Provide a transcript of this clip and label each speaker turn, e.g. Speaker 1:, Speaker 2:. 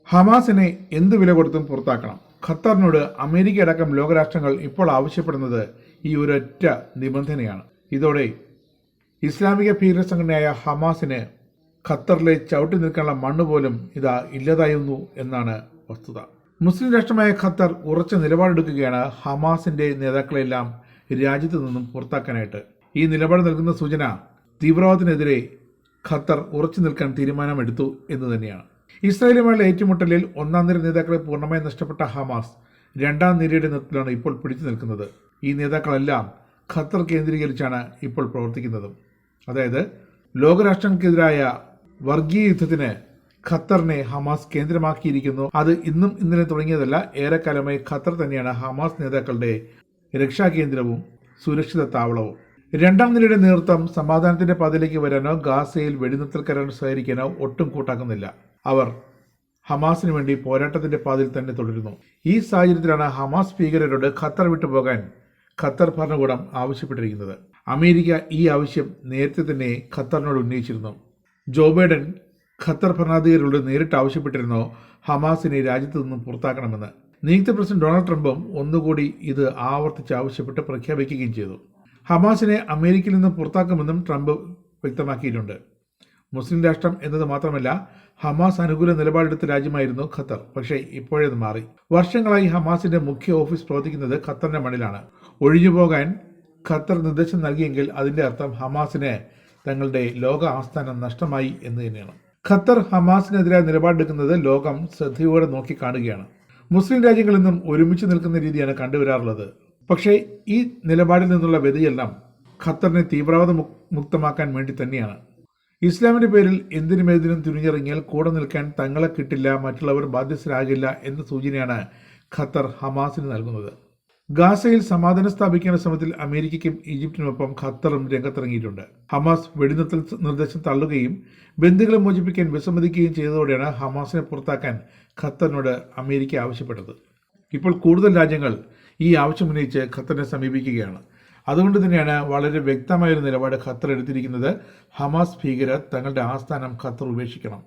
Speaker 1: ഹമാസിനെ എന്ത് വില കൊടുത്തും പുറത്താക്കണം. ഖത്തറിനോട് അമേരിക്ക അടക്കം ലോകരാഷ്ട്രങ്ങൾ ഇപ്പോൾ ആവശ്യപ്പെടുന്നത് ഈ ഒരൊറ്റ നിബന്ധനയാണ്. ഇതോടെ ഇസ്ലാമിക ഭീകര സംഘടനയായ ഹമാസിന് ഖത്തറിലെ ചവിട്ടി നിൽക്കാനുള്ള മണ്ണ് പോലും ഇല്ലാതായിരുന്നു എന്നാണ് വസ്തുത. മുസ്ലിം രാഷ്ട്രമായ ഖത്തർ ഉറച്ച നിലപാടെടുക്കുകയാണ് ഹമാസിന്റെ നേതാക്കളെല്ലാം രാജ്യത്ത് നിന്നും പുറത്താക്കാനായിട്ട്. ഈ നിലപാട് നൽകുന്ന സൂചന തീവ്രവാദത്തിനെതിരെ ഖത്തർ ഉറച്ചു നിൽക്കാൻ തീരുമാനമെടുത്തു എന്ന് തന്നെയാണ്. ഇസ്രായേലുമായുള്ള ഏറ്റുമുട്ടലിൽ ഒന്നാം നിര നേതാക്കളെ പൂർണ്ണമായി നഷ്ടപ്പെട്ട ഹമാസ് രണ്ടാം നിരയുടെ നേതൃത്വത്തിലാണ് ഇപ്പോൾ പിടിച്ചു നിൽക്കുന്നത്. ഈ നേതാക്കളെല്ലാം ഖത്തർ കേന്ദ്രീകരിച്ചാണ് ഇപ്പോൾ പ്രവർത്തിക്കുന്നതും. അതായത് ലോകരാഷ്ട്രങ്ങൾക്കെതിരായ വർഗീയ യുദ്ധത്തിന് ഖത്തറിനെ ഹമാസ് കേന്ദ്രമാക്കിയിരിക്കുന്നു. അത് ഇന്നും ഇന്നലെ തുടങ്ങിയതല്ല, ഏറെക്കാലമായി ഖത്തർ തന്നെയാണ് ഹമാസ് നേതാക്കളുടെ രക്ഷാകേന്ദ്രവും സുരക്ഷിത താവളവും. രണ്ടാം നിരയുടെ നേതൃത്വം സമാധാനത്തിന്റെ പാതയിലേക്ക് വരാനോ ഗാസയിൽ വെടിനിർത്തൽ കരാർ സഹകരിക്കാനോ ഒട്ടും കൂട്ടാക്കുന്നില്ല. അവർ ഹമാസിന് വേണ്ടി പോരാട്ടത്തിന്റെ പാതയിൽ തന്നെ തുടരുന്നു. ഈ സാഹചര്യത്തിലാണ് ഹമാസ് ഭീകരരോട് ഖത്തർ വിട്ടുപോകാൻ ഖത്തർ ഭരണകൂടം ആവശ്യപ്പെട്ടിരിക്കുന്നത്. അമേരിക്ക ഈ ആവശ്യം നേരത്തെ തന്നെ ഖത്തറിനോട് ഉന്നയിച്ചിരുന്നു. ജോ ബൈഡൻ ഖത്തർ ഭരണാധികാരികളോട് നേരിട്ട് ആവശ്യപ്പെട്ടിരുന്നു ഹമാസിനെ രാജ്യത്ത് നിന്നും പുറത്താക്കണമെന്ന്. നിയുക്ത പ്രസിഡന്റ് ഡൊണാൾഡ് ട്രംപും ഒന്നുകൂടി ഇത് ആവർത്തിച്ച് ആവശ്യപ്പെട്ട് പ്രഖ്യാപിക്കുകയും ചെയ്തു. ഹമാസിനെ അമേരിക്കയിൽ നിന്നും പുറത്താക്കുമെന്നും ട്രംപ് വ്യക്തമാക്കിയിട്ടുണ്ട്. മുസ്ലിം രാഷ്ട്രം എന്നത് മാത്രമല്ല, ഹമാസ് അനുകൂല നിലപാടെടുത്ത രാജ്യമായിരുന്നു ഖത്തർ. പക്ഷേ ഇപ്പോഴത് മാറി. വർഷങ്ങളായി ഹമാസിന്റെ മുഖ്യ ഓഫീസ് പ്രവർത്തിക്കുന്നത് ഖത്തറിന്റെ മണ്ണിലാണ്. ഒഴിഞ്ഞുപോകാൻ ഖത്തർ നിർദ്ദേശം നൽകിയെങ്കിൽ അതിന്റെ അർത്ഥം ഹമാസിന് തങ്ങളുടെ ലോക ആസ്ഥാനം നഷ്ടമായി എന്ന് തന്നെയാണ്. ഖത്തർ ഹമാസിനെതിരായ നിലപാടെടുക്കുന്നത് ലോകം ശ്രദ്ധയോടെ നോക്കിക്കാണുകയാണ്. മുസ്ലിം രാജ്യങ്ങളിൽ നിന്നും ഒരുമിച്ച് നിൽക്കുന്ന രീതിയാണ് കണ്ടുവരാറുള്ളത്. പക്ഷേ ഈ നിലപാടിൽ നിന്നുള്ള വ്യതിചലനം ഖത്തറിനെ തീവ്രവാദ മുക്തമാക്കാൻ വേണ്ടി തന്നെയാണ്. ഇസ്ലാമിന്റെ പേരിൽ എന്തിനുമേതിനും തുനിഞ്ഞിറങ്ങിയാൽ കൂടെ നിൽക്കാൻ തങ്ങളെ കിട്ടില്ല, മറ്റുള്ളവർ ബാധ്യസ്ഥരാകില്ല എന്ന സൂചനയാണ് ഖത്തർ ഹമാസിന് നൽകുന്നത്. ഗാസയിൽ സമാധാനം സ്ഥാപിക്കേണ്ട ശ്രമത്തിൽ അമേരിക്കയ്ക്കും ഈജിപ്തിനുമൊപ്പം ഖത്തറും രംഗത്തിറങ്ങിയിട്ടുണ്ട്. ഹമാസ് വെടിനിർത്തൽ നിർദ്ദേശം തള്ളുകയും ബന്ദികളെ മോചിപ്പിക്കാൻ വിസമ്മതിക്കുകയും ചെയ്തതോടെയാണ് ഹമാസിനെ പുറത്താക്കാൻ ഖത്തറിനോട് അമേരിക്ക ആവശ്യപ്പെട്ടത്. ഇപ്പോൾ കൂടുതൽ രാജ്യങ്ങൾ ഈ ആവശ്യം ഉന്നയിച്ച് ഖത്തറിനെ സമീപിക്കുകയാണ്. അതുകൊണ്ട് തന്നെയാണ് വളരെ വ്യക്തമായൊരു നിലപാട് ഖത്തർ എടുത്തിരിക്കുന്നത്. ഹമാസ് ഭീകരർ തങ്ങളുടെ ആസ്ഥാനം ഖത്തർ ഉപേക്ഷിക്കണം.